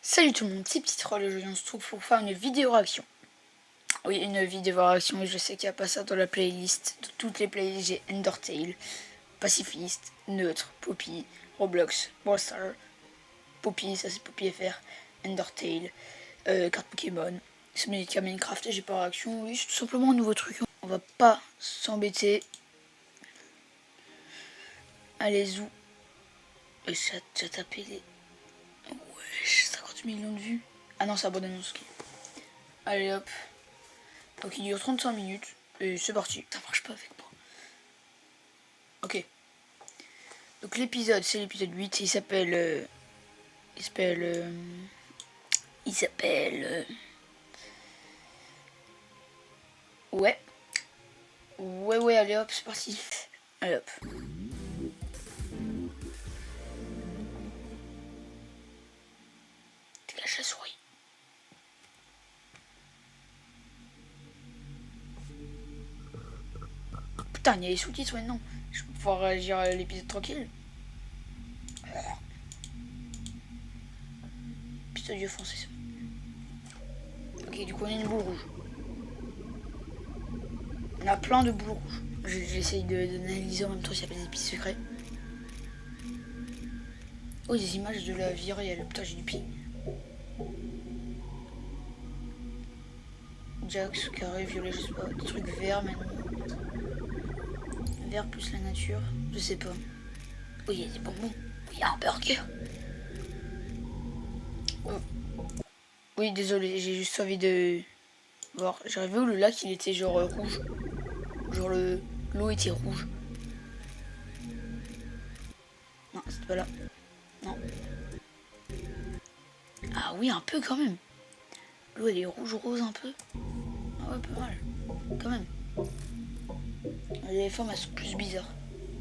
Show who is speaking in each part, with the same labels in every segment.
Speaker 1: Salut tout le monde, c'est Petit Troll, aujourd'hui on se trouve pour faire une vidéo réaction. Oui, une vidéo réaction, et je sais qu'il n'y a pas ça dans la playlist. De toutes les playlists, j'ai Undertale, Pacifist, Neutre, Poppy, Roblox, Brawl Star, Poppy, ça c'est Poppy FR, Undertale, carte Pokémon, Subnautica Minecraft, et j'ai pas réaction. Oui, c'est tout simplement un nouveau truc. On va pas s'embêter. Allez, zou. Et ça a tapé les... Wesh, 50 millions de vues. Ah non, c'est abandonné. Allez hop. Donc il dure 35 minutes. Et c'est parti. Ça marche pas avec moi. Ok. Donc l'épisode, c'est l'épisode 8. Il s'appelle... Ouais. Ouais, allez hop, c'est parti. Allez hop. Dégage la souris. Putain, il y a les sous-titres maintenant. Je vais pouvoir réagir à l'épisode tranquille. Épisode français, ça. Ok, du coup on a une boule rouge. On a plein de boules rouges. J'essaye d'analyser en même temps s'il y a des épices secrets. Oh, des images de la vie réelle. Putain, j'ai du pied. Jax, carré, violet, je sais pas. Des trucs verts maintenant. Vert plus la nature. Je sais pas. Oh, il y a des bonbons. Il y a un burger. Oh. Oui, désolé, j'ai juste envie de voir. J'ai rêvé où le lac il était genre rouge. Genre l'eau était rouge. Non, c'était pas là. Non. Ah oui, un peu quand même. L'eau elle est rouge-rose un peu. Ah ouais, pas mal. Quand même. Les formes elles sont plus bizarres.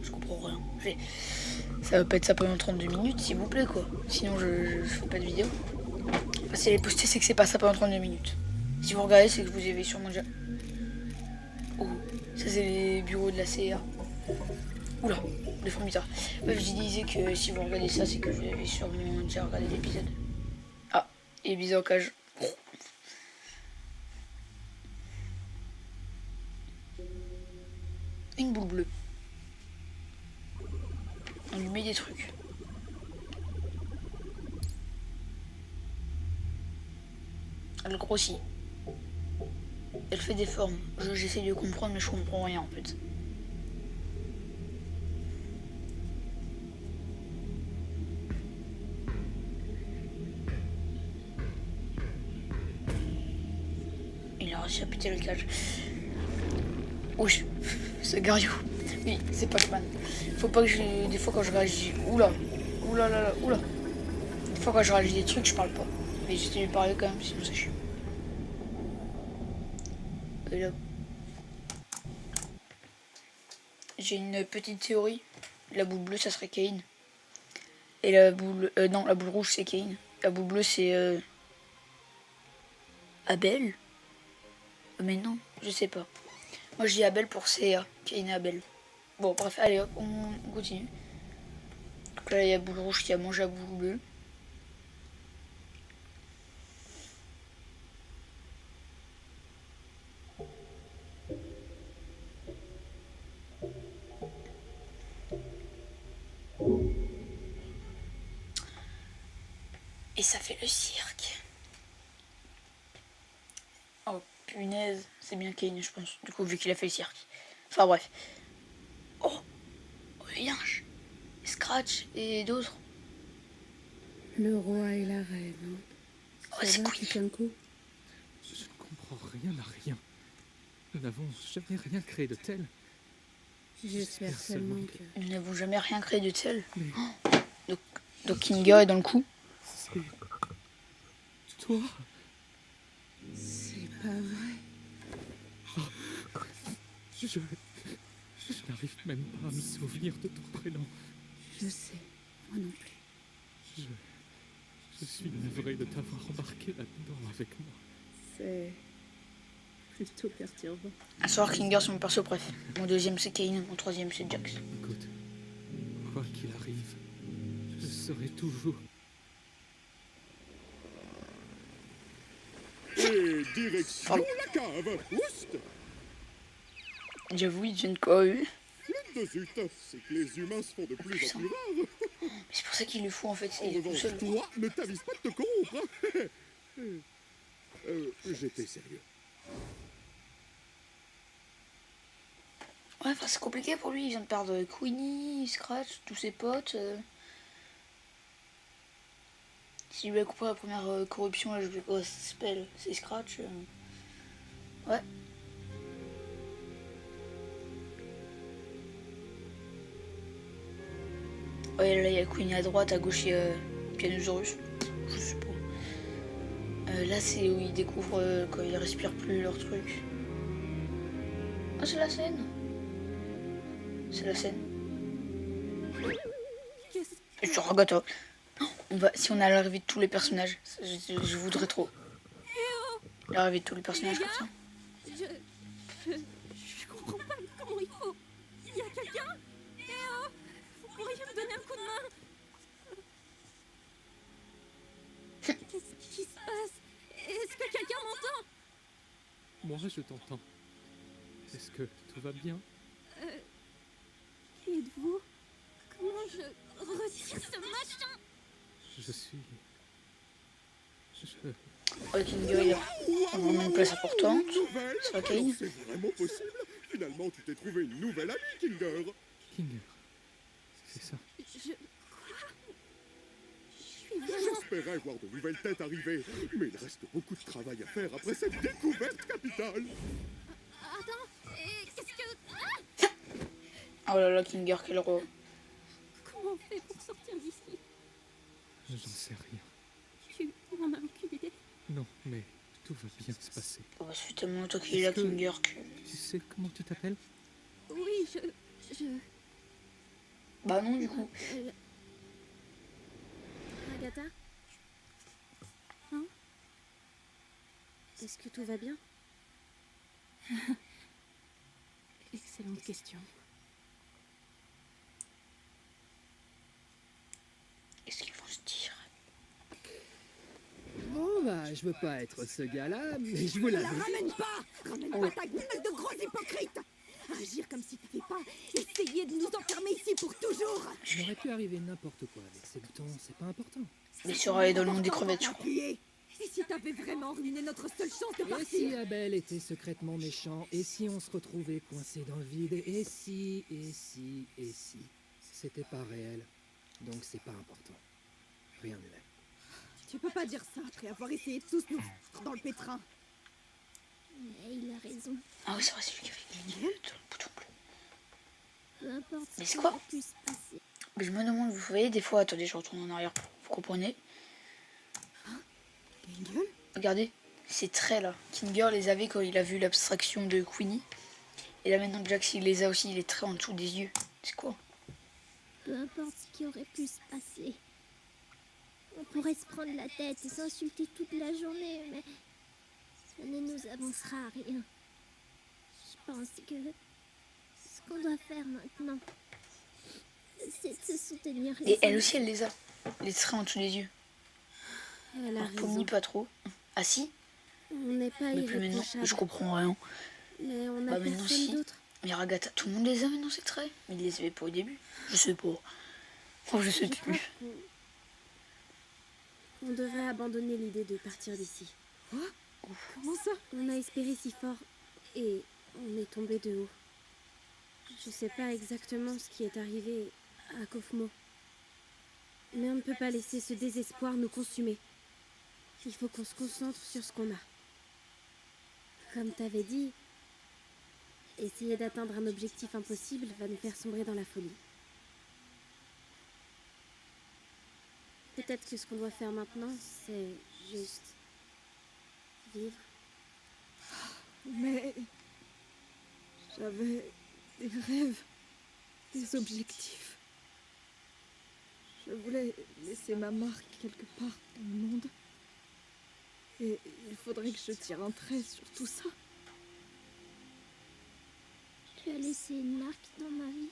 Speaker 1: Je comprends rien. Ça va pas être ça pendant 32 minutes, s'il vous plaît quoi. Sinon je fais pas de vidéo. Enfin, si elle est postée, c'est que c'est pas ça pendant 32 minutes. Si vous regardez, c'est que vous avez sûrement déjà... Oh, ça c'est les bureaux de la CA. Oula, le fourmilière. Bref, je disais que si vous regardez ça, c'est que vous avez sûrement déjà regardé l'épisode. Ah, et bisous en cage. Une boule bleue. On lui met des trucs. Elle grossit. Elle fait des formes. J'essaie de comprendre, mais je comprends rien en fait. Il a réussi à péter le cage. Oui, ce Gario. Oui, c'est Pac-Man. Faut pas que je... Des fois quand je réagis... Oula. Oula. Des fois quand je réagis des trucs, je parle pas. Mais j'essaie de parler quand même, sinon c'est chiant. Et là... J'ai une petite théorie. La boule bleue, ça serait Cain. Et la boule... non, la boule rouge, c'est Cain. La boule bleue, c'est... Abel. Mais non, je sais pas. Moi, je dis Abel pour CA. Cain et Abel. Bon, bref, allez hop, on continue. Donc là, il y a boule rouge qui a mangé la boule bleue. Et ça fait le cirque. Oh punaise, c'est bien Cain, je pense. Du coup, vu qu'il a fait le cirque. Enfin bref. Oh, Linge, Scratch et d'autres.
Speaker 2: Le roi et la reine.
Speaker 1: Oh, c'est cool.
Speaker 2: Je ne
Speaker 3: comprends rien à rien. Nous n'avons jamais rien créé de tel.
Speaker 2: J'espère seulement que...
Speaker 1: Nous n'avons jamais rien créé de tel.
Speaker 3: Mais...
Speaker 1: Oh. Donc Kinga est dans le coup.
Speaker 3: C'est... toi.
Speaker 2: C'est pas vrai.
Speaker 3: Oh. Je n'arrive même pas à me souvenir de ton prénom.
Speaker 2: Je sais, moi non plus.
Speaker 3: Je suis navré de t'avoir embarqué là-dedans avec moi.
Speaker 2: C'est plutôt perturbant.
Speaker 1: À savoir Kinga, c'est mon perso préf. Mon deuxième c'est Cain, mon troisième c'est Jax.
Speaker 3: Écoute, quoi qu'il arrive, je serai toujours...
Speaker 4: direction
Speaker 1: Pardon.
Speaker 4: la cave. Oust.
Speaker 1: J'avoue, il devient de quoi, eux?
Speaker 4: Flûte de zut, c'est que les humains se font de plus en plus rares.
Speaker 1: Mais c'est pour ça qu'il est fou, en fait.
Speaker 4: En
Speaker 1: Il est tout
Speaker 4: revanche,
Speaker 1: seul.
Speaker 4: toi, ne t'avise pas de te corrompre. J'étais sérieux.
Speaker 1: Ouais, enfin, c'est compliqué pour lui. Il vient de perdre Queenie, Scratch, tous ses potes. Si lui a compris la première corruption, là, je sais pas comment ça s'appelle. C'est Scratch. Ouais. Ouais, là, il y a Queenie à droite, à gauche, il y a Pianosaurus. Je sais pas. Là, c'est où ils découvrent quand ils respirent plus leur truc. Ah, c'est la scène. C'est la scène.
Speaker 2: Qu'est-ce
Speaker 1: Je suis regarde. Si on a l'arrivée de tous les personnages, je voudrais trop. L'arrivée de tous les personnages comme ça.
Speaker 2: Je comprends pas comment il faut. Il y a quelqu'un? Eh oh! Vous pourriez me donner un coup de main? Qu'est-ce qui se passe? Est-ce que quelqu'un m'entend?
Speaker 3: Moi, je t'entends. Est-ce que tout va bien?
Speaker 2: Qui êtes-vous? Comment je retire ce machin?
Speaker 3: Je suis... Je...
Speaker 1: Ouais, Kinga, il a vraiment une place importante.
Speaker 4: Nouvelle.
Speaker 1: C'est ok.
Speaker 4: Alors, c'est vraiment possible. Finalement, tu t'es trouvé une nouvelle amie, Kinger.
Speaker 3: Kinger. C'est ça.
Speaker 2: Quoi? Je suis vraiment...
Speaker 4: J'espérais voir de nouvelles têtes arriver, mais il reste beaucoup de travail à faire après cette découverte capitale.
Speaker 2: Attends, et qu'est-ce que...
Speaker 1: Oh là là, Kinger, quel roi.
Speaker 2: Comment on fait pour sortir d'ici?
Speaker 3: J'en sais rien.
Speaker 2: Tu n'en as aucune idée?
Speaker 3: Non, mais tout va bien se passer.
Speaker 1: Oh, bah, ça fait tellement longtemps qu'il est là,
Speaker 3: Est-ce que-
Speaker 1: Kinger, que...
Speaker 3: Tu sais comment tu t'appelles?
Speaker 2: Oui, je...
Speaker 1: Bah non, du coup.
Speaker 2: Agatha? Hein? Est-ce que tout va bien? Excellente question.
Speaker 1: Qu'est-ce qu'ils vont se dire?
Speaker 5: Bon bah, je veux pas être ce gars-là, mais je vous
Speaker 6: La
Speaker 5: l'avoue.
Speaker 6: ramène pas! Ramène pas ta gueule de gros hypocrite! Agir comme si t'avais pas essayé de nous enfermer ici pour toujours!
Speaker 5: Il aurait pu arriver n'importe quoi avec ces boutons, c'est pas important.
Speaker 1: Il sera allé dans le monde des crevettes, je crois.
Speaker 6: Appuyé. Et si t'avais vraiment ruiné notre seule chance de
Speaker 5: Et si
Speaker 6: partir?
Speaker 5: Abel était secrètement méchant, et si on se retrouvait coincé dans le vide, et si... C'était pas réel, donc c'est pas important. Rien ne l'est.
Speaker 6: Tu peux pas dire ça après avoir essayé de tous nous foutre dans le pétrin.
Speaker 2: Mais il a raison.
Speaker 1: Ah oui, c'est vrai, c'est lui qui avait gagné le bouton bleu.
Speaker 2: Peu importe
Speaker 1: Mais
Speaker 2: ce
Speaker 1: c'est
Speaker 2: qui
Speaker 1: quoi
Speaker 2: aurait pu se passer.
Speaker 1: Mais je me demande, vous voyez, des fois, attendez, je retourne en arrière, vous comprenez?
Speaker 6: Gueule?
Speaker 1: Regardez, ces traits là, Kinger les avait quand il a vu l'abstraction de Queenie. Et là maintenant, Jax, il les a aussi, les traits en dessous des yeux. C'est quoi?
Speaker 2: Peu importe ce qui aurait pu se passer. On pourrait se prendre la tête et s'insulter toute la journée, mais ça ne nous avancera à rien. Je pense que ce qu'on doit faire maintenant, c'est de se soutenir les
Speaker 1: Et elle
Speaker 2: uns.
Speaker 1: aussi, elle les a. Les traits en dessous des yeux.
Speaker 2: Elle a
Speaker 1: Alors,
Speaker 2: raison.
Speaker 1: Pomni, pas trop. Ah si,
Speaker 2: On n'est pas
Speaker 1: mais plus maintenant.
Speaker 2: irréprochable,
Speaker 1: Je comprends rien.
Speaker 2: mais on
Speaker 1: Bah,
Speaker 2: n'a
Speaker 1: maintenant,
Speaker 2: personne
Speaker 1: si.
Speaker 2: d'autre.
Speaker 1: Mais Agatha, tout le monde les a maintenant, ces traits. Mais il les avait pas au début. Je sais pas. Enfin, je sais
Speaker 2: Je crois
Speaker 1: plus.
Speaker 2: qu'on devrait abandonner l'idée de partir d'ici.
Speaker 6: Comment ça?
Speaker 2: On a espéré si fort et on est tombé de haut. Je sais pas exactement ce qui est arrivé à Kofmo. Mais on ne peut pas laisser ce désespoir nous consumer. Il faut qu'on se concentre sur ce qu'on a. Comme t'avais dit, essayer d'atteindre un objectif impossible va nous faire sombrer dans la folie. Peut-être que ce qu'on doit faire maintenant, c'est juste vivre.
Speaker 6: Mais... J'avais des rêves, des objectifs. Je voulais laisser ma marque quelque part dans le monde. Et il faudrait que je tire un trait sur tout ça.
Speaker 2: Tu as laissé une marque dans ma vie.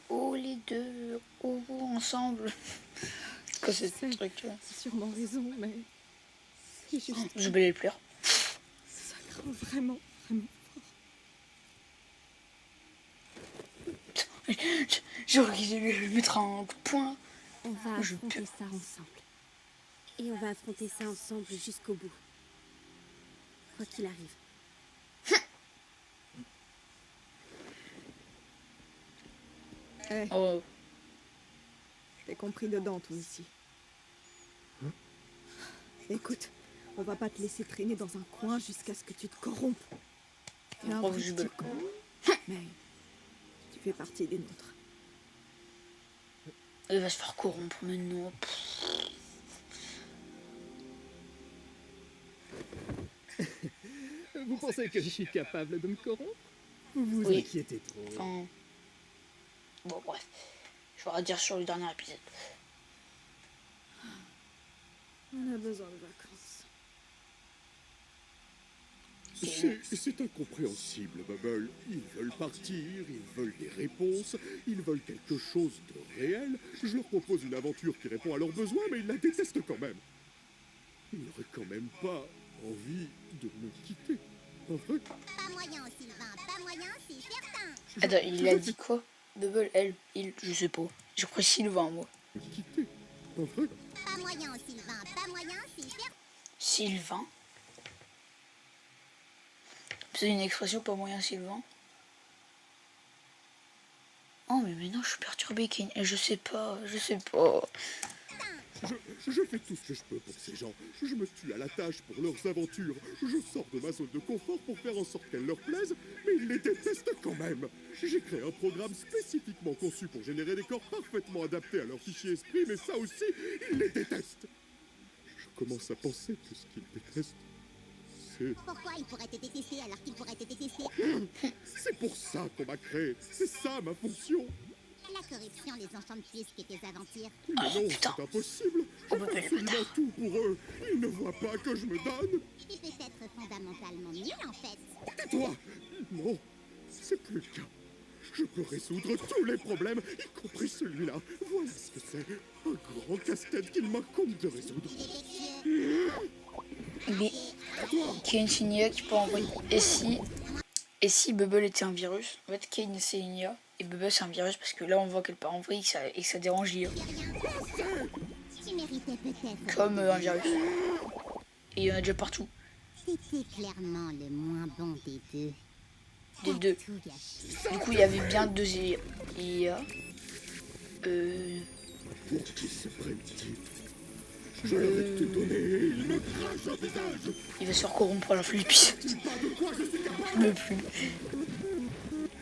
Speaker 1: Oh, les deux. Oh, ensemble. C'est quoi ce
Speaker 6: Je sais.
Speaker 1: truc là?
Speaker 6: C'est sûrement raison, mais... C'est juste...
Speaker 1: J'oublie les pleurs.
Speaker 6: crains vraiment, vraiment.
Speaker 1: J'aurais dû lui mettre un coup de poing.
Speaker 2: On va
Speaker 1: Je
Speaker 2: affronter ça ensemble. Et on va affronter ça ensemble jusqu'au bout. Quoi qu'il arrive.
Speaker 6: Eh,
Speaker 1: Oh,
Speaker 6: t'es compris dedans, toi aussi. Écoute, on va pas te laisser traîner dans un coin jusqu'à ce que tu te corrompes. T'es un
Speaker 1: Oh,
Speaker 6: vrai
Speaker 1: je
Speaker 6: petit
Speaker 1: veux.
Speaker 6: con. Mais tu fais partie des nôtres.
Speaker 1: il va se faire corrompre maintenant.
Speaker 5: Vous pensez que je suis capable de me corrompre? Vous vous
Speaker 1: Oui.
Speaker 5: inquiétez trop.
Speaker 1: Enfin... Bon, bref. Je vais redire sur le dernier épisode.
Speaker 6: On a besoin de vacances.
Speaker 4: C'est incompréhensible, Bubble. Ils veulent partir, ils veulent des réponses, ils veulent quelque chose de réel. Je leur propose une aventure qui répond à leurs besoins, mais ils la détestent quand même. Ils n'auraient quand même pas envie de me quitter. En vrai,
Speaker 7: Pas moyen, Sylvain, pas moyen, c'est certain.
Speaker 1: Attends, il a dit quoi? Bubble, elle, il, je sais pas. J'ai pris Sylvain, moi.
Speaker 4: me quitter. En vrai,
Speaker 7: Pas moyen, Sylvain, pas moyen, c'est certain.
Speaker 1: Sylvain? C'est une expression pas moyen, Sylvain? Oh, mais maintenant je suis perturbé, Kane. Et je sais pas, je sais pas.
Speaker 4: je fais tout ce que je peux pour ces gens. Je me tue à la tâche pour leurs aventures. Je sors de ma zone de confort pour faire en sorte qu'elles leur plaisent, mais ils les détestent quand même. J'ai créé un programme spécifiquement conçu pour générer des corps parfaitement adaptés à leur fichier esprit, mais ça aussi, ils les détestent. Je commence à penser que ce qu'ils détestent,
Speaker 7: Pourquoi il pourrait te détester alors qu'il pourrait te détester?
Speaker 4: c'est pour ça qu'on m'a créé. C'est ça ma fonction.
Speaker 7: La corruption les enchante plus que tes aventures.
Speaker 4: Mais non,
Speaker 1: putain.
Speaker 4: c'est impossible. Je fais absolument tout pour eux. Ils ne voient pas que je me donne.
Speaker 7: Tu peux être fondamentalement nul en fait.
Speaker 4: Tais-toi! Non, c'est plus le cas. Je peux résoudre tous les problèmes, y compris celui-là. Voilà ce que c'est. Un grand casse-tête qu'il m'incombe de résoudre.
Speaker 1: Mais Kane c'est une IA qui peut envoyer. Et si Bubble était un virus? En fait, Kane c'est une IA et Bubble c'est un virus parce que là on voit qu'elle part en vrille et que ça dérange l'IA.
Speaker 7: Tu méritais peut-être.
Speaker 1: Comme un virus. Et il y en a déjà partout.
Speaker 7: T'étais clairement le moins bon des deux.
Speaker 1: Des deux.
Speaker 7: Tout gâché.
Speaker 1: Du coup, il y avait bien deux IA.
Speaker 4: Pour qui se prennent-ils? Je leur ai tout donné et ils me crachent au visage.
Speaker 1: Il va se faire corrompre à la fin de l'épisode.
Speaker 4: Pas de quoi je suis capable.
Speaker 1: Je me plus.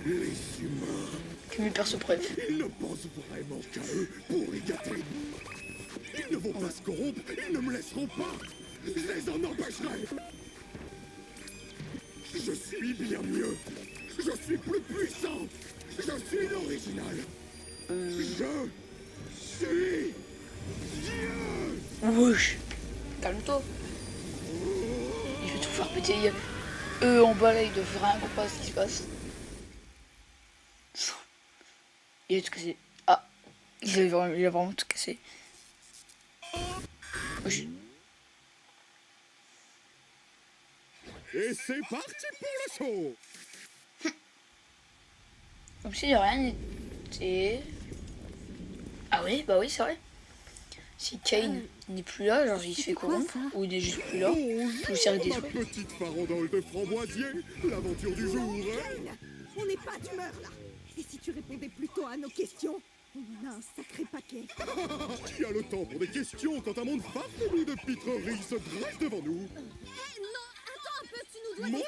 Speaker 4: Les humains,
Speaker 1: Que mes persos bref.
Speaker 4: ils ne pensent vraiment qu'à eux pour y gâter. Ils ne vont pas se corrompre, ils ne me laisseront pas. Je les en empêcherai. Je suis bien mieux. Je suis plus puissant. Je suis l'original. Je suis Dieu.
Speaker 1: Wesh. Calme-toi. Il veut tout faire péter. Eux en bas là, ils doivent rien comprendre ce qui se passe. Il a tout cassé. Ah. Il a vraiment tout cassé. Wesh.
Speaker 4: Et c'est parti pour le show.
Speaker 1: Comme si de rien n'était. Ah oui, bah oui, c'est vrai. Si Kane n'est plus là, genre il se fait corrompre, ou il est juste plus là, tout le cercle
Speaker 4: Ma
Speaker 1: détruit.
Speaker 4: petite farandole de framboisier, l'aventure du jour. Hein.
Speaker 6: On n'est pas d'humeur là. Et si tu répondais plutôt à nos questions, on en a un sacré paquet.
Speaker 4: Qui a le temps pour des questions quand un monde farfelu de pitreries se dresse devant nous? Mon-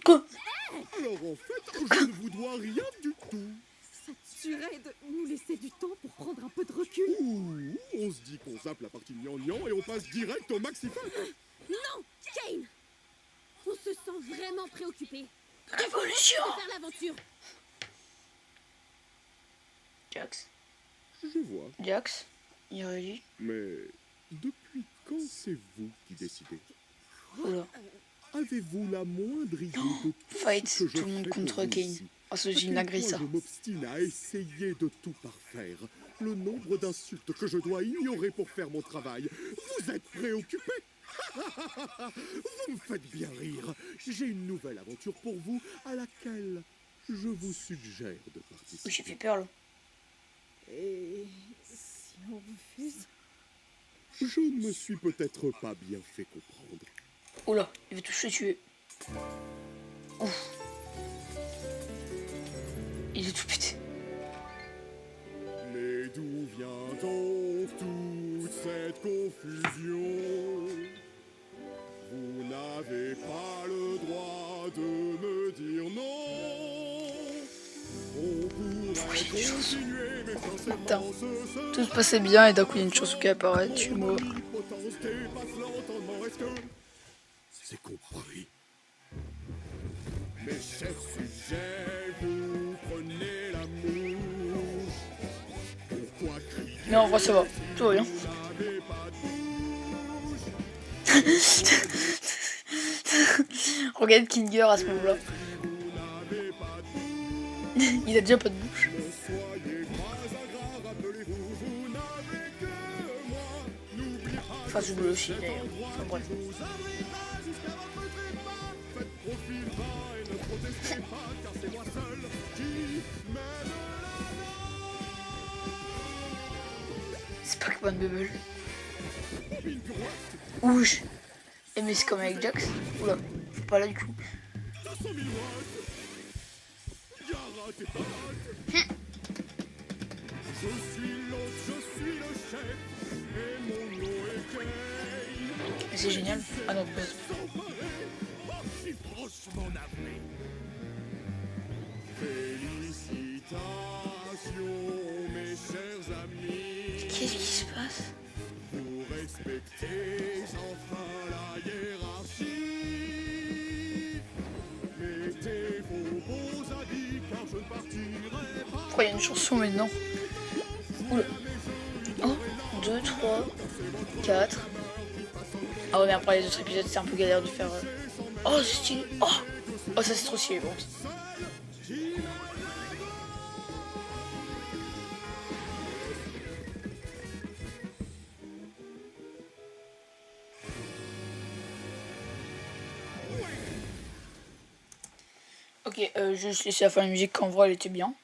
Speaker 1: Quoi?
Speaker 4: Alors en fait, je ne vous dois rien du tout.
Speaker 6: Ça te tuerait de nous laisser du temps pour prendre un peu de recul.
Speaker 4: Ouh, on se dit qu'on zappe la partie gnangnan et on passe direct au maxifin.
Speaker 2: Non, Kane! On se sent vraiment préoccupé.
Speaker 1: Révolution!
Speaker 2: Faire l'aventure.
Speaker 1: Jax.
Speaker 4: Je vois,
Speaker 1: Jax. Il réagit.
Speaker 4: mais depuis quand c'est vous qui décidez?
Speaker 1: Oula.
Speaker 4: Avez-vous la moindre idée de tout
Speaker 1: Fight,
Speaker 4: ce que je
Speaker 1: tout le monde
Speaker 4: fais
Speaker 1: contre
Speaker 4: pour vous
Speaker 1: Kane.
Speaker 4: ici?
Speaker 1: Oh, c'est
Speaker 4: À quel
Speaker 1: une agressa.
Speaker 4: point je m'obstine à essayer de tout parfaire. Le nombre d'insultes que je dois ignorer pour faire mon travail. Vous êtes préoccupé? Vous me faites bien rire. J'ai une nouvelle aventure pour vous à laquelle je vous suggère de
Speaker 1: Oui,
Speaker 4: participer.
Speaker 1: j'ai fait peur là.
Speaker 6: Et si on refuse?
Speaker 4: Je ne me suis peut-être pas bien fait comprendre.
Speaker 1: Oh là, il va tous se tuer. Ouf. Il est tout pété.
Speaker 4: Mais d'où vient donc toute cette confusion? Vous n'avez pas le droit de me dire non. On pourrait continuer, mais
Speaker 1: Putain.
Speaker 4: sincèrement, ce
Speaker 1: Tout se passait bien et d'un coup il y a une chanson qui apparaît, tu moi.
Speaker 4: omnipotence dépasse l'entendement. Est-ce que c'est compris? Mes chers sujets, vous prenez la mouche. Pourquoi crier?
Speaker 1: Mais en vrai ça va, tout va bien.
Speaker 4: Vous n'avez pas de
Speaker 1: Regarde Kinger à ce moment-là. Il a déjà pas de bouche.
Speaker 4: ne soyez pas ingrat, rappelez-vous, vous n'avez que moi. N'oubliez pas
Speaker 1: Enfin, je voulais aussi d'ailleurs. Enfin bref.
Speaker 4: vous n'arrivez pas jusqu'à votre trépas. Faites profil bas et ne protestez pas, car c'est moi seul qui mène
Speaker 1: C'est pas que Bonne Bubble.
Speaker 4: une pirouette.
Speaker 1: Ouch. Et mais c'est comme avec Jax. Oula, pas là du coup.
Speaker 4: 200 000 watts. Yara, t'es pas Je suis l'autre, je suis le chef, et mon nom est Kane.
Speaker 1: Mais c'est génial. Ah non, buzz.
Speaker 4: Je suis franchement navré. Félicitations, mes chers amis.
Speaker 1: Qu'est-ce qui se passe?
Speaker 4: Vous respectez enfin la hiérarchie. Mettez vos beaux habits, car je ne partirai pas.
Speaker 1: Pourquoi il y a une chanson maintenant? Oula. 1, 2, 3, 4. Ah ouais, mais après les autres épisodes, c'est un peu galère de faire. Oh, c'est stylé. Oh, oh ça c'est trop stylé, bon. Ok, je vais laisser la fin de la musique qu'en vrai elle était bien.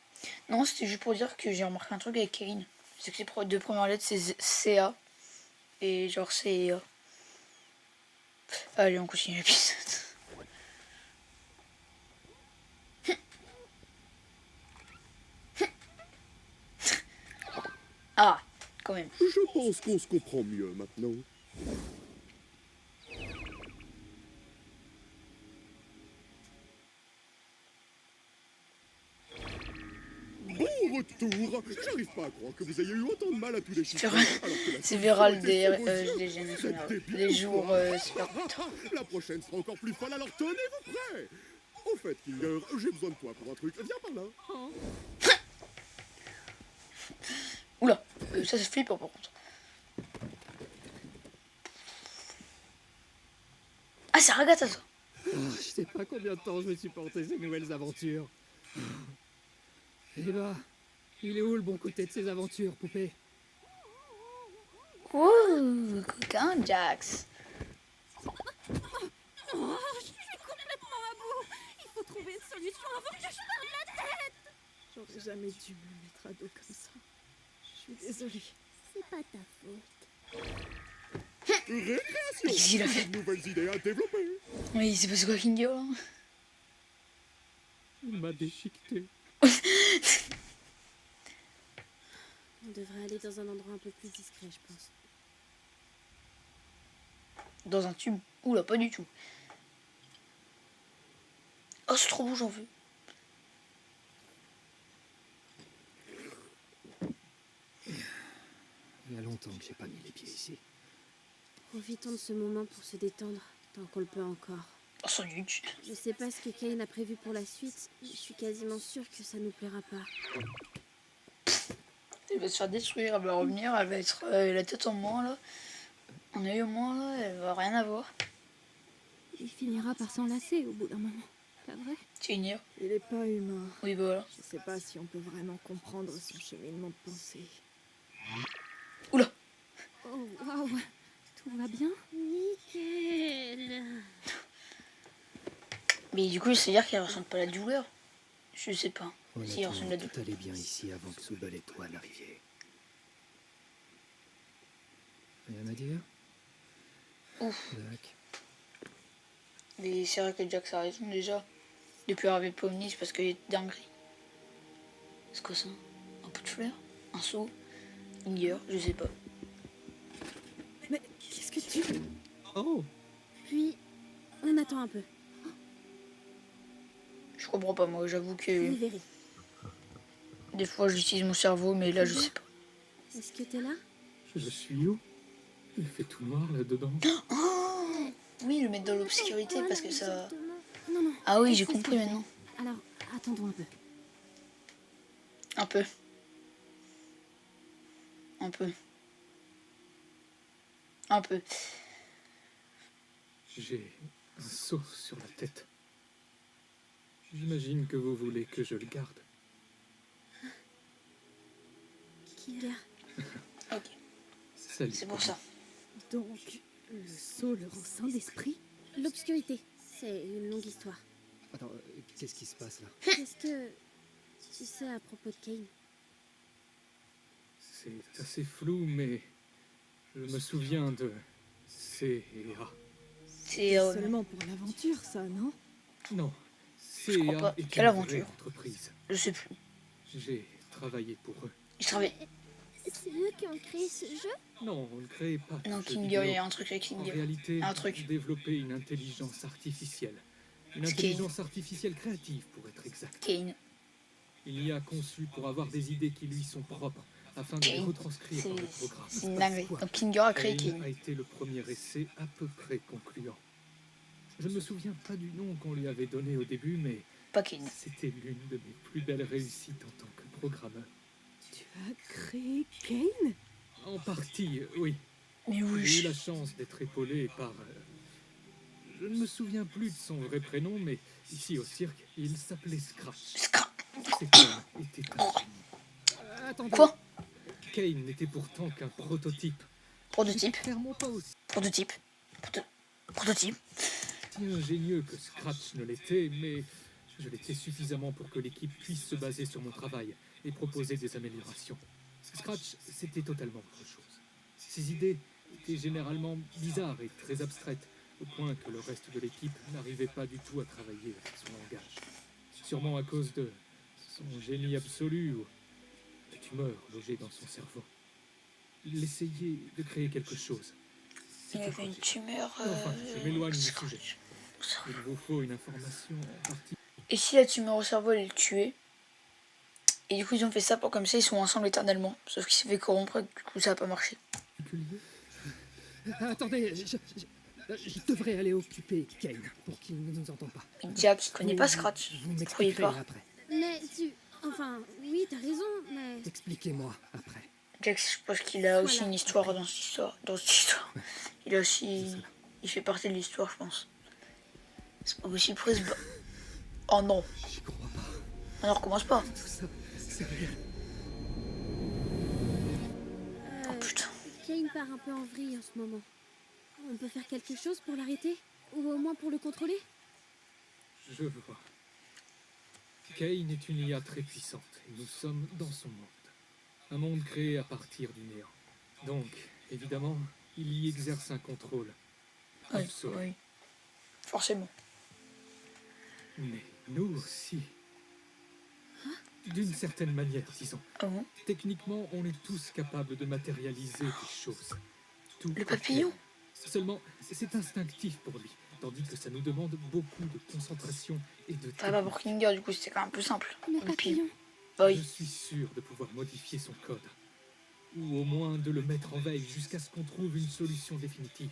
Speaker 1: Non, c'était juste pour dire que j'ai remarqué un truc avec Kane. C'est que ses deux premières lettres c'est CA. Et genre c'est... Allez, on continue l'épisode. Ah, quand même.
Speaker 4: Je pense qu'on se comprend mieux maintenant. Bon retour. J'arrive pas à croire que vous ayez eu autant de mal à tout déchiffrer.
Speaker 1: Véral.
Speaker 4: alors que la
Speaker 1: C'est
Speaker 4: solution
Speaker 1: Véral
Speaker 4: était
Speaker 1: des
Speaker 4: sur vos yeux.
Speaker 1: génies
Speaker 4: Vous êtes
Speaker 1: sonores.
Speaker 4: débile
Speaker 1: Les
Speaker 4: ou
Speaker 1: jours
Speaker 4: quoi?
Speaker 1: super.
Speaker 4: La prochaine sera encore plus folle, alors tenez-vous prêts. Au fait, Kinger, j'ai besoin de toi pour un truc. Viens par là.
Speaker 1: Oula, ça c'est flippant par contre. Ah, c'est Ragatha ça.
Speaker 5: Je sais pas combien de temps je vais supporter ces nouvelles aventures. Eh bah, il est où le bon côté de ces aventures, poupée?
Speaker 1: Ouh, coquin Jax.
Speaker 2: Oh, je suis complètement à bout. Il faut trouver une solution avant que je perde la tête.
Speaker 6: J'aurais jamais dû me mettre à dos comme ça. Je suis désolée.
Speaker 7: C'est pas ta faute.
Speaker 4: Récréation.
Speaker 1: Qu'est-ce qu'il a fait?
Speaker 4: De nouvelles idées à développer.
Speaker 1: Mais il s'est passé quoi Kinger là?
Speaker 3: Il m'a déchiqueté.
Speaker 2: On devrait aller dans un endroit un peu plus discret, je pense.
Speaker 1: Dans un tube. Oula, pas du tout. Oh, c'est trop beau, j'en veux.
Speaker 5: Il y a longtemps que j'ai pas mis les pieds ici.
Speaker 2: Profitons de ce moment pour se détendre, tant qu'on le peut encore.
Speaker 1: Oh, sans doute.
Speaker 2: Je sais pas ce que Kane a prévu pour la suite, mais je suis quasiment sûre que ça nous plaira pas.
Speaker 1: Elle va se faire détruire, elle va revenir, elle va être la tête en moins là. En œil en moins là, elle va rien avoir.
Speaker 2: Il finira par s'enlacer au bout d'un moment, pas vrai?
Speaker 1: Tu ignores.
Speaker 6: Il est pas humain.
Speaker 1: Oui, bah voilà.
Speaker 6: Je sais pas si on peut vraiment comprendre son cheminement de pensée.
Speaker 1: Oula.
Speaker 2: Oh, waouh! Tout va bien?
Speaker 7: Mickey.
Speaker 1: Mais du coup, c'est-à-dire qu'elle ressent pas la douleur. Je sais pas. Si, elle ressent
Speaker 5: Honnêtement,
Speaker 1: la douleur.
Speaker 5: tout allait bien ici avant que Soubal et toi n'arriviez. Rien à dire?
Speaker 1: Ouf.
Speaker 5: D'accord.
Speaker 1: Mais c'est vrai que Jax a raison déjà. Depuis l'arrivée de Pomni, c'est parce qu'il est dinguerie. C'est quoi ça? Un pot de fleurs? Un seau? Une gueule? Je sais pas.
Speaker 6: Mais qu'est-ce que tu...
Speaker 5: Oh!
Speaker 2: Puis, on attend un peu.
Speaker 1: Je comprends pas moi, j'avoue
Speaker 2: Vous
Speaker 1: que
Speaker 2: verrez.
Speaker 1: des fois j'utilise mon cerveau, mais là je sais pas.
Speaker 2: Est-ce que t'es là?
Speaker 3: Je suis où? Il fait tout noir là-dedans.
Speaker 1: Oh oui, le mettre dans l'obscurité
Speaker 2: Voilà,
Speaker 1: parce que ça...
Speaker 2: exactement. Non, non.
Speaker 1: Ah oui, j'ai
Speaker 2: c'est ce
Speaker 1: compris
Speaker 2: qu'on fait.
Speaker 1: maintenant.
Speaker 2: Alors, attendons un peu.
Speaker 1: Un peu. Un peu. Un peu.
Speaker 3: J'ai un seau sur la tête. J'imagine que vous voulez que je le garde.
Speaker 2: Kinger.
Speaker 1: Ok,
Speaker 3: Salut.
Speaker 1: c'est pour ça.
Speaker 6: Donc, le sceau le rend saint d'esprit?
Speaker 2: L'obscurité. C'est une longue histoire.
Speaker 5: Attends, qu'est-ce qui se passe là?
Speaker 2: Qu'est-ce que tu sais à propos de Kane?
Speaker 3: C'est assez flou, mais je me souviens de C et A.
Speaker 1: C'est...
Speaker 6: Seulement pour l'aventure, ça, non?
Speaker 3: Non,
Speaker 1: Je crois
Speaker 3: C&A
Speaker 1: pas.
Speaker 3: est
Speaker 1: Quelle
Speaker 3: une
Speaker 1: aventure?
Speaker 3: vraie entreprise.
Speaker 1: je sais plus.
Speaker 3: J'ai travaillé pour eux.
Speaker 1: Je travaille...
Speaker 2: C'est eux qui ont créé ce jeu?
Speaker 3: Non, on ne crée pas de
Speaker 1: Non,
Speaker 3: jeux
Speaker 1: Kinger,
Speaker 3: vidéo.
Speaker 1: il y a un truc avec
Speaker 3: En
Speaker 1: Kinger.
Speaker 3: réalité,
Speaker 1: Un truc.
Speaker 3: développer une intelligence artificielle. Une
Speaker 1: Ce qui est-
Speaker 3: intelligence artificielle créative, pour être exact.
Speaker 1: Kane.
Speaker 3: Il y a conçu pour avoir des idées qui lui sont propres, afin de les
Speaker 1: Kane.
Speaker 3: retranscrire dans le
Speaker 1: C'est
Speaker 3: programme.
Speaker 1: une dinguerie. Donc Kinger a créé
Speaker 3: Kane
Speaker 1: Kane.
Speaker 3: a été le premier essai à peu près concluant. Je ne me souviens pas du nom qu'on lui avait donné au début, mais
Speaker 1: Pas Kane.
Speaker 3: c'était l'une de mes plus belles réussites en tant que programmeur.
Speaker 6: Tu as créé Kane?
Speaker 3: En partie, oui.
Speaker 1: Mais
Speaker 3: J'ai eu
Speaker 1: oui.
Speaker 3: la chance d'être épaulé par... je ne me souviens plus de son vrai prénom, mais ici au cirque, il s'appelait Scratch. Cet homme était un génie.
Speaker 5: Attendez.
Speaker 1: Quoi?
Speaker 3: Kane n'était pourtant qu'un prototype.
Speaker 1: Prototype.
Speaker 5: Clairement pas aussi
Speaker 1: Prototype. Prototype.
Speaker 3: Ingénieux que Scratch ne l'était, mais je l'étais suffisamment pour que l'équipe puisse se baser sur mon travail et proposer des améliorations. Scratch, c'était totalement autre chose. Ses idées étaient généralement bizarres et très abstraites, au point que le reste de l'équipe n'arrivait pas du tout à travailler avec son langage. Sûrement à cause de son génie absolu ou la tumeur logée dans son cerveau. Il essayait de créer quelque chose.
Speaker 1: Il y
Speaker 3: C'était
Speaker 1: avait une
Speaker 3: quoi?
Speaker 1: tumeur.
Speaker 3: Enfin, je m'éloigne du
Speaker 1: Scratch.
Speaker 3: sujet. Il vous faut une information en partie.
Speaker 1: Et si la tumeur au cerveau elle le tuait? Et du coup ils ont fait ça pour comme ça ils sont ensemble éternellement. Sauf qu'il s'est fait corrompre et du coup ça a pas marché.
Speaker 5: Attendez, je devrais aller occuper Kane pour qu'il ne nous entende pas.
Speaker 1: Et Jack il connaît pas Scratch.
Speaker 5: Vous
Speaker 1: Vous croyez
Speaker 5: m'expliquerez
Speaker 1: pas?
Speaker 5: après.
Speaker 2: Mais tu... Enfin, oui, t'as raison, mais...
Speaker 5: Expliquez-moi après.
Speaker 1: Jack je pense qu'il a aussi
Speaker 2: Voilà.
Speaker 1: une histoire dans cette histoire. Dans cette histoire. Il a aussi. Il fait partie de l'histoire je pense. C'est pas possible presque. Oh non.
Speaker 5: J'y crois pas.
Speaker 1: On ne recommence pas.
Speaker 5: Tout ça, c'est réel.
Speaker 1: Oh putain.
Speaker 2: Kane part un peu en vrille en ce moment. On peut faire quelque chose pour l'arrêter? Ou au moins pour le contrôler?
Speaker 3: Je vois. Kane est une IA très puissante et nous sommes dans son monde. Un monde créé à partir du néant. Donc, évidemment, il y exerce un contrôle
Speaker 1: Oui,
Speaker 3: absolu.
Speaker 1: oui. Forcément.
Speaker 3: Mais nous aussi. D'une certaine manière, disons.
Speaker 1: Ah bon?
Speaker 3: Techniquement, on est tous capables de matérialiser des choses. Tout
Speaker 1: Le papillon?
Speaker 3: Seulement, c'est instinctif pour lui, tandis que ça nous demande beaucoup de concentration et de
Speaker 1: Ah bah pour Kinger du coup c'était quand même plus simple.
Speaker 2: Le
Speaker 1: Et puis,
Speaker 2: papillon.
Speaker 1: bah
Speaker 3: Je
Speaker 1: oui.
Speaker 3: suis sûr de pouvoir modifier son code. Ou au moins de le mettre en veille jusqu'à ce qu'on trouve une solution définitive.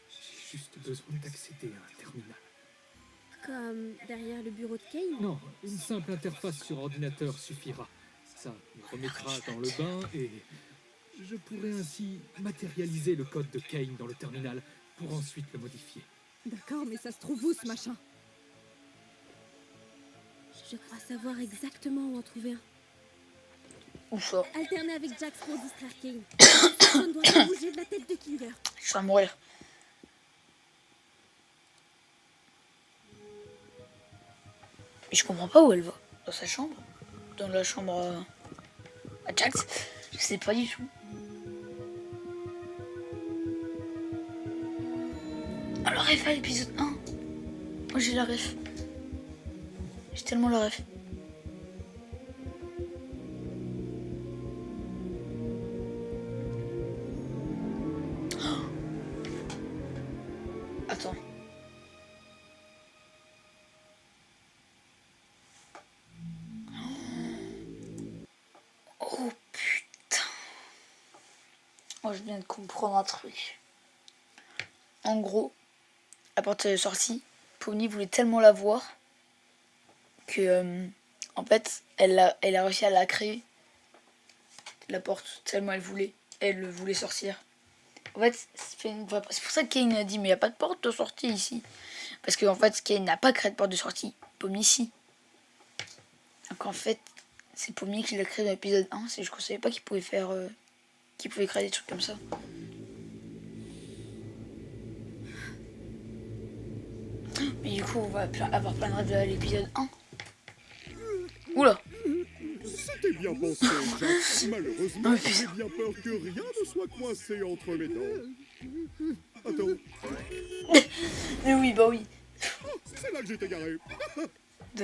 Speaker 3: J'ai juste besoin d'accéder à un terminal.
Speaker 2: Comme derrière le bureau de Kane?
Speaker 3: Non, une simple interface sur ordinateur suffira. Ça me remettra dans le bain et je pourrai ainsi matérialiser le code de Kane dans le terminal pour ensuite le modifier.
Speaker 6: D'accord, mais ça se trouve où, ce machin?
Speaker 2: Je crois savoir exactement où en trouver un.
Speaker 1: Où ça?
Speaker 2: Alterner avec Jax pour distraire Kane. Personne ne doit pas bouger de la tête de Kinger.
Speaker 1: Je vais mourir. Mais je comprends pas où elle va. Dans sa chambre? Dans la chambre à Jax? Je sais pas du tout. Oh, le ref à l'épisode 1. Moi j'ai la ref. J'ai tellement la ref. Oh. Attends. Oh putain. Oh, je viens de comprendre un truc. En gros, la porte est sortie. Pomni voulait tellement la voir que, en fait, elle a réussi à la créer. La porte, tellement elle voulait sortir. En fait, c'est pour ça que Kane a dit, mais il n'y a pas de porte de sortie ici. Parce qu'en fait, Kane n'a pas créé de porte de sortie. Pomni, si. Donc en fait, c'est Pomni qui l'a créé dans l'épisode 1. C'est je ne savais pas qu'il pouvait faire... qu'il pouvait créer des trucs comme ça. Mais du coup, on va avoir plein de rêves à l'épisode 1. Oula!
Speaker 4: C'était bien pensé, Jack. Malheureusement, j'ai bien peur que rien ne soit coincé entre mes dents. Attends.
Speaker 1: Mais oui, bah oui.
Speaker 4: Oh, c'est là que j'étais garé.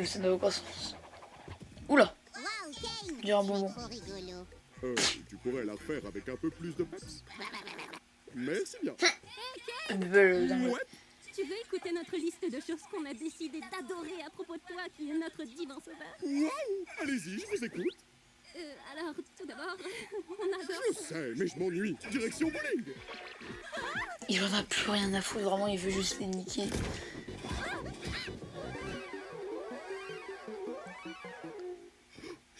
Speaker 1: Ça n'a aucun sens. Oula!
Speaker 7: Waouh, Kane,
Speaker 1: J'ai un bonbon.
Speaker 7: trop rigolo.
Speaker 4: Tu pourrais la refaire avec un peu plus de peps. Merci bien.
Speaker 1: Ouais.
Speaker 2: Tu veux écouter notre liste de choses qu'on a décidé d'adorer à propos de toi, qui est notre divin sauveur?
Speaker 4: Waouh! Allez-y, je vous écoute.
Speaker 2: Alors, tout d'abord, on adore...
Speaker 4: Je sais, mais je m'ennuie. Direction bowling.
Speaker 1: Il en a plus rien à foutre, vraiment, il veut juste les niquer.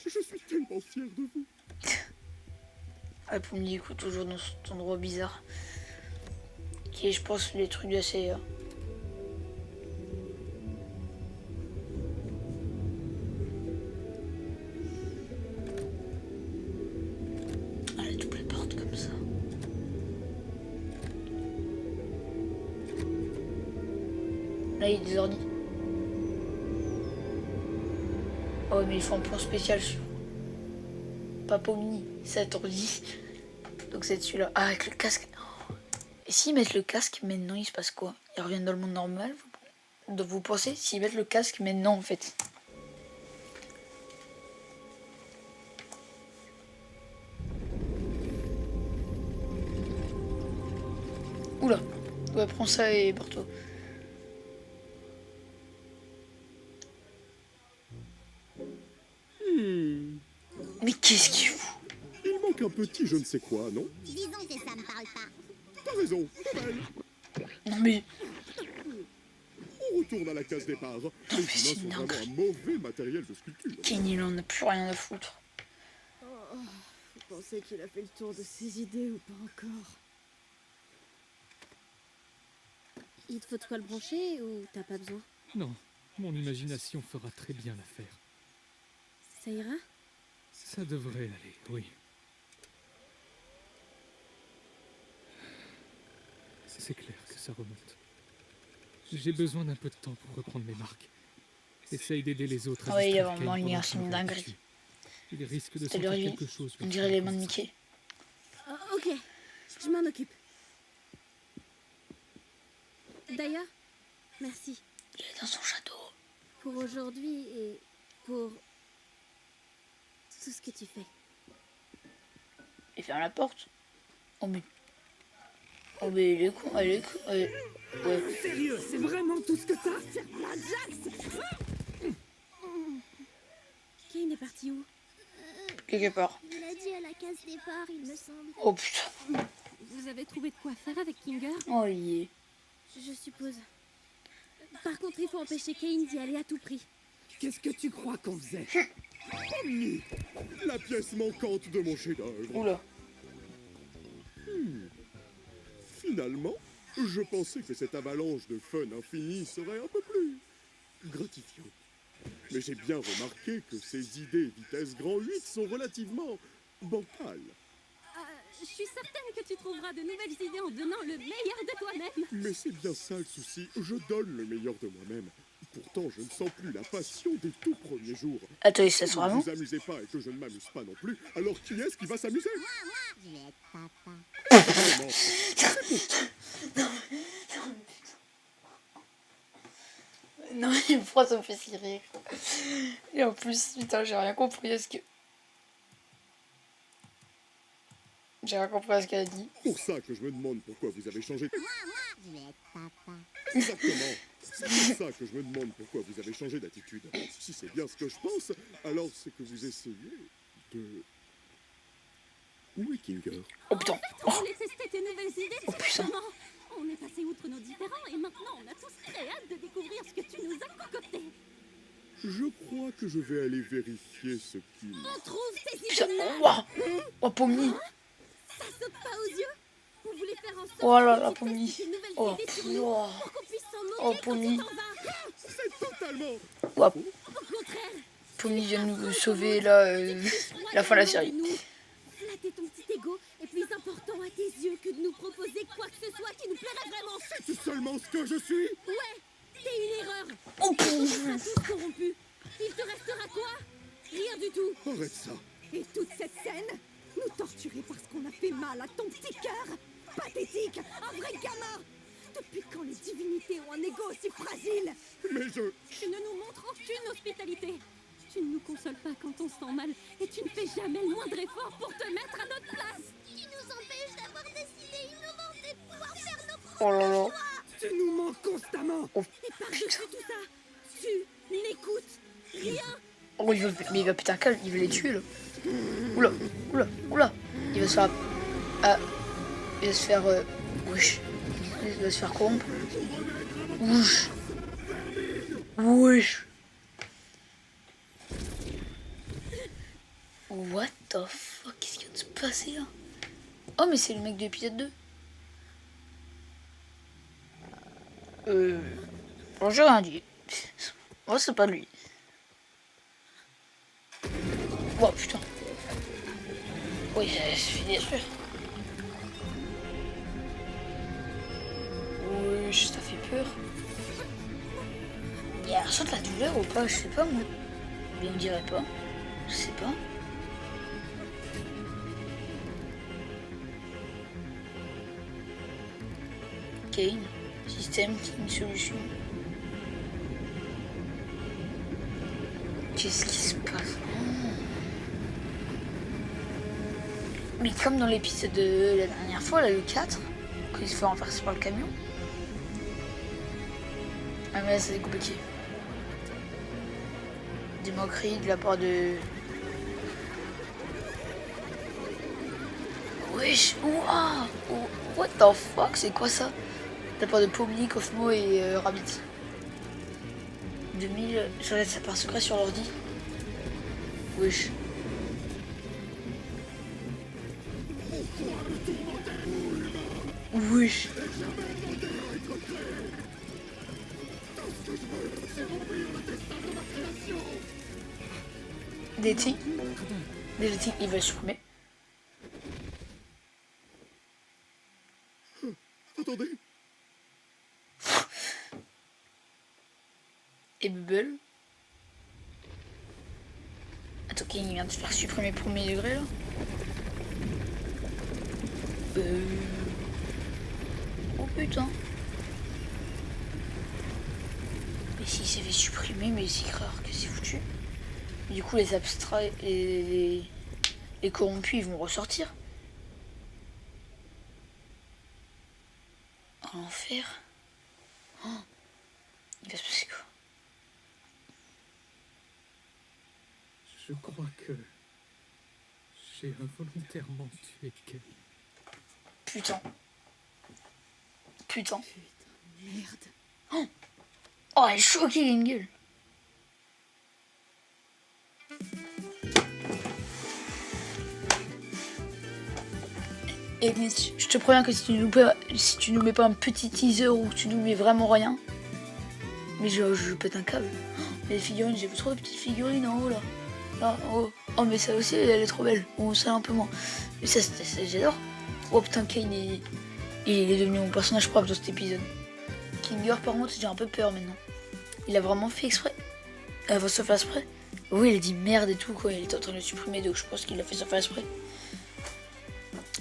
Speaker 4: Je suis tellement fier de vous.
Speaker 1: Ah, pour me dire, écoute, toujours dans cet endroit bizarre. Qui est, je pense, les trucs de la CIA. Ah, la double porte comme ça. Là, il y a des ordi. Oh, mais ils font un plan spécial sur... Pas Pomni, cet ordi. Donc c'est celui-là. Ah, avec le casque. Et s'ils mettent le casque maintenant, il se passe quoi? Ils reviennent dans le monde normal? Vous pensez? S'ils mettent le casque maintenant, en fait. Oula. Ouais, prends ça et barre-toi. Mais qu'est-ce qu'il fout?
Speaker 4: Il manque un petit je ne sais quoi, non?
Speaker 7: Disons que ça me parle pas.
Speaker 4: T'as raison, poubelle.
Speaker 1: Non mais...
Speaker 4: On retourne à la case départ. Les humains
Speaker 1: c'est
Speaker 4: sont
Speaker 1: dingue.
Speaker 4: vraiment un mauvais matériel de sculpture.
Speaker 1: Kane, il en a plus rien à foutre.
Speaker 6: Vous pensez qu'il a fait le tour de ses idées ou pas encore?
Speaker 2: Il te faut de quoi le brancher ou t'as pas besoin?
Speaker 3: Non, mon imagination fera très bien l'affaire.
Speaker 2: Ça ira?
Speaker 3: Ça devrait aller, oui. C'est clair que ça remonte. J'ai besoin d'un peu de temps pour reprendre mes marques. Essaye d'aider les autres à
Speaker 1: Ah ouais, il y a
Speaker 3: distraire
Speaker 1: vraiment
Speaker 3: Kane
Speaker 1: une
Speaker 3: pendant
Speaker 1: immersion
Speaker 3: que je me
Speaker 1: dinguerie.
Speaker 3: dessus. Il risque de
Speaker 1: C'est
Speaker 3: sentir
Speaker 1: arrivé.
Speaker 3: quelque chose.
Speaker 1: On dirait les mains de Mickey.
Speaker 2: Oh, ok, je m'en occupe. D'ailleurs, merci
Speaker 1: Il est dans son château.
Speaker 2: pour aujourd'hui et pour tout ce que tu fais.
Speaker 1: Il ferme la porte. Oh mais... Oh mais il est con, elle est con. Ouais.
Speaker 5: Sérieux, c'est vraiment tout ce que t'as? Ferme-la, Jax!
Speaker 2: Kane est parti où?
Speaker 1: Quelque part.
Speaker 7: Il a dit à la case départ, il me semble.
Speaker 1: Oh putain.
Speaker 2: Vous avez trouvé de quoi faire avec Kinger?
Speaker 1: Oh il y est.
Speaker 2: Je suppose. Par contre, il faut empêcher Kane d'y aller à tout prix.
Speaker 5: Qu'est-ce que tu crois qu'on faisait?
Speaker 4: Omni, la pièce manquante de mon chef-d'œuvre.
Speaker 1: Oula.
Speaker 4: Finalement, je pensais que cette avalanche de fun infini serait un peu plus gratifiante. Mais j'ai bien remarqué que ces idées vitesse grand 8 sont relativement bancales.
Speaker 2: Je suis certaine que tu trouveras de nouvelles idées en donnant le meilleur de toi-même.
Speaker 4: Mais c'est bien ça le souci, je donne le meilleur de moi-même. Pourtant, je ne sens plus la passion des tout premiers jours.
Speaker 1: Attends, il se laisse
Speaker 4: Si vous
Speaker 1: vraiment?
Speaker 4: ne vous amusez pas et que je ne m'amuse pas non plus, alors qui est-ce qui va s'amuser?
Speaker 7: Je vais être papa.
Speaker 4: Vraiment.
Speaker 1: Non, mais pourquoi ça me fait si rire? Et en plus, putain, j'ai rien compris à ce que... J'ai rien compris à ce qu'elle a dit.
Speaker 4: Pour ça que je me demande pourquoi vous avez changé.
Speaker 7: Je vais être papa.
Speaker 4: Exactement. C'est pour ça que je me demande pourquoi vous avez changé d'attitude. Si c'est bien ce que je pense, alors c'est que vous essayez de... Où est Kinger?
Speaker 1: Oh putain.
Speaker 8: On voulait tester tes nouvelles idées,
Speaker 1: Oh, putain.
Speaker 8: justement. On est passé outre nos différends et maintenant on a tous très hâte de découvrir ce que tu nous as concocté.
Speaker 4: Je crois que je vais aller vérifier ce qui...
Speaker 8: On trouve tes idées
Speaker 1: Putain,
Speaker 8: là.
Speaker 1: ouah. Oh, Pomni.
Speaker 8: Ça saute pas aux yeux. On voulait faire en sorte
Speaker 1: Oh là là,
Speaker 8: que tu
Speaker 1: Pomni.
Speaker 8: testes tes nouvelles
Speaker 1: Oh,
Speaker 8: idées sur nous
Speaker 1: ouah.
Speaker 8: pour qu'on puisse s'en
Speaker 1: Oh,
Speaker 8: moquer quand
Speaker 1: Pomni.
Speaker 8: tu t'en vas.
Speaker 4: C'est totalement...
Speaker 1: Ouah.
Speaker 8: Au contraire,
Speaker 1: Pomni vient de nous sauver, là, la fin de la série.
Speaker 8: flatter ton petit ego est plus important à tes yeux que de nous proposer quoi que ce soit qui nous plairait vraiment.
Speaker 4: C'est seulement ce que je suis.
Speaker 8: Ouais, c'est une erreur.
Speaker 1: Oh,
Speaker 8: On
Speaker 1: putain.
Speaker 8: sera tous corrompus. Il te restera quoi? Rien du tout.
Speaker 4: Arrête ça.
Speaker 6: Et toute cette scène, nous torturer parce qu'on a fait mal à ton petit cœur. Pathétique, un vrai gamin. Depuis quand les divinités ont un ego aussi fragile?
Speaker 4: Mais je...
Speaker 8: Tu ne nous montres aucune hospitalité. Tu ne nous consoles pas quand on se sent mal et tu ne fais jamais le moindre effort pour te mettre à notre place.
Speaker 7: Tu nous empêches d'avoir des idées innovantes et de pouvoir faire nos propres
Speaker 1: Oh là là.
Speaker 5: Tu nous manques constamment.
Speaker 1: Oh,
Speaker 8: Et par-dessus tout ça, tu n'écoutes rien.
Speaker 1: oh mais il va péter un câble, il va les tuer, là. Oula, oula, oula. Il va se faire... Ah. Il va se faire... Wesh. Il va se faire corrompre. Wesh. Wesh. What the fuck? Qu'est-ce qui vient de se passer là? Oh, mais c'est le mec de l'épisode 2. Bon, j'ai rien dit. Oh, c'est pas lui. Oh putain. Oui, c'est fini, bien sûr. Oui, ça fait peur. Il y a un de la douleur ou pas? Je sais pas moi. Mais on dirait pas. Je sais pas. Kane, système, une solution. Qu'est-ce qui se passe? Mais comme dans l'épisode de la dernière fois, là, le 4, quand il se fait renverser par le camion. Ah mais là c'est compliqué. Des moqueries de la part de... Wesh, ouah, what the fuck, c'est quoi ça? De la part de Pomni, Kofmo et Rabbit. 2000, je regarde sa part secret sur l'ordi. Wesh. Wesh. Des tics, ils veulent supprimer.
Speaker 4: Attendez.
Speaker 1: Et Bubble. Attends, il vient de se faire supprimer premier degré là. Oh putain. Mais s'il s'est fait supprimer, mais c'est rare que c'est foutu. Du coup, les abstraits et les corrompus, ils vont ressortir. En enfer. Oh. Il va se passer quoi?
Speaker 3: Je crois que j'ai involontairement tué Kane.
Speaker 1: Putain. Putain.
Speaker 6: Merde.
Speaker 1: Oh, elle est choquée, il a une gueule. Et Mitch, je te préviens que si tu nous mets pas un petit teaser ou que tu nous mets vraiment rien, mais je pète un câble. Oh, les figurines, j'ai vu trop de petites figurines en haut là. Là, en haut. Oh, mais ça aussi, elle est trop belle. Bon, ça un peu moins. Mais ça, j'adore. Oh putain, Kane, il est devenu mon personnage propre dans cet épisode. Kinger, par contre, j'ai un peu peur maintenant. Il a vraiment fait exprès. Elle va se faire exprès. Oui, il a dit merde et tout, quoi. Il était en train de le supprimer, donc je pense qu'il l'a fait sans faire exprès.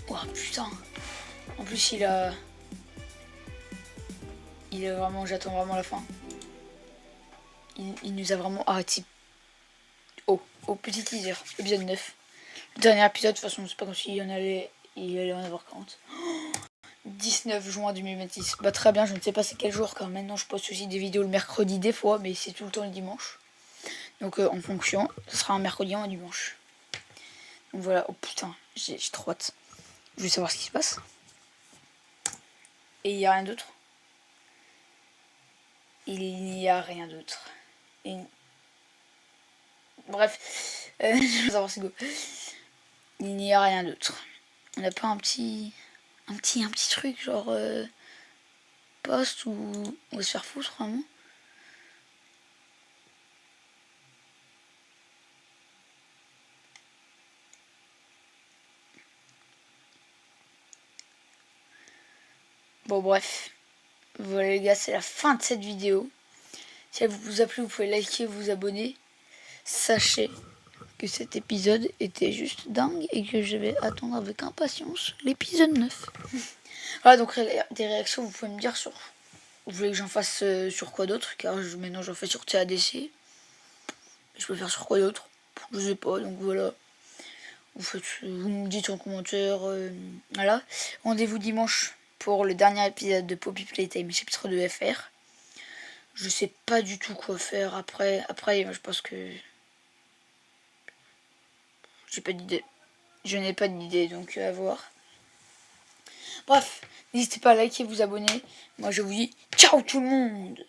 Speaker 1: Oh putain. En plus, il a vraiment... J'attends vraiment la fin. Il nous a vraiment arrêté. Oh, petit teaser, épisode 9. Le dernier épisode, de toute façon, c'est pas comme s'il y en allait... Il allait en avoir 40. 19 juin 2026. Bah très bien, je ne sais pas c'est quel jour, car maintenant je poste aussi des vidéos le mercredi des fois, mais c'est tout le temps le dimanche. Donc en fonction, ce sera un mercredi ou un dimanche. Donc voilà, oh putain, j'ai trop hâte. Je veux savoir ce qui se passe. Et il n'y a rien d'autre. Il n'y a rien d'autre. Bref, je veux savoir c'est go. Il n'y a rien d'autre. On n'a pas un petit truc genre post ou on va se faire foutre vraiment. Bon bref, voilà les gars, c'est la fin de cette vidéo. Si elle vous a plu, vous pouvez liker, vous abonner. Sachez que cet épisode était juste dingue et que je vais attendre avec impatience l'épisode 9. Voilà, donc des réactions, vous pouvez me dire sur... Vous voulez que j'en fasse sur quoi d'autre, car maintenant j'en fais sur TADC. Je peux faire sur quoi d'autre, je sais pas, donc voilà. Vous me dites en commentaire, voilà. Rendez-vous dimanche pour le dernier épisode de Poppy Playtime, chapitre 2 FR. Je sais pas du tout quoi faire après, je pense que... J'ai pas d'idée. Je n'ai pas d'idée, donc à voir. Bref, n'hésitez pas à liker, vous abonner. Moi je vous dis ciao tout le monde.